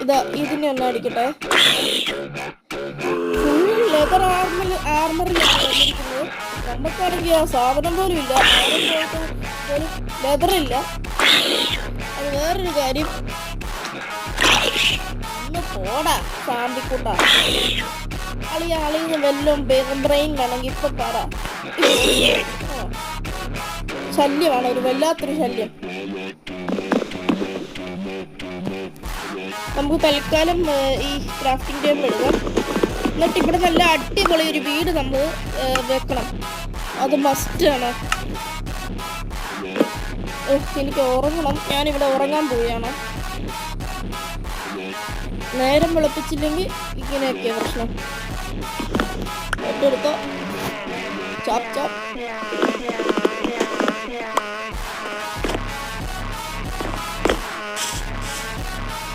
ഇതാ ഇതിനെ ഒന്ന് അടിക്കട്ടെ. ഫുൾ ലെതർ ആർമറിലാണ് വന്നിരിക്കുന്നത്. നമുക്കാണെങ്കിൽ ആ സാധനം പോലും ഇല്ല. പോലും ലെതറില്ല. അത് വേറൊരു കാര്യം. ഒന്ന് പോടാ സാമ്പിക്കൂട്ടാ. അളിന്ന് വല്ലതും ബ്രെയിൻ വേണമെങ്കിൽ ഇപ്പൊ പറ. ശല്യമാണ്, ഒരു വല്ലാത്തൊരു ശല്യം. നമുക്ക് തൽക്കാലം ഈ ക്രാഫ്റ്റിംഗ് ടേബിൾ എടുക്കാം. എന്നിട്ട് ഇവിടെ നല്ല അടിപൊളി ഒരു വീട് നമ്മൾ വെക്കണം. അത് മസ്റ്റാണ്. എനിക്ക് ഉറങ്ങണം. ഞാനിവിടെ ഉറങ്ങാൻ പോവുകയാണ്. നേരം വെളുപ്പിച്ചില്ലെങ്കിൽ ഇങ്ങനെയൊക്കെ പ്രശ്നം. എടുത്തോ ചാപ്പ് ചാപ്പ്.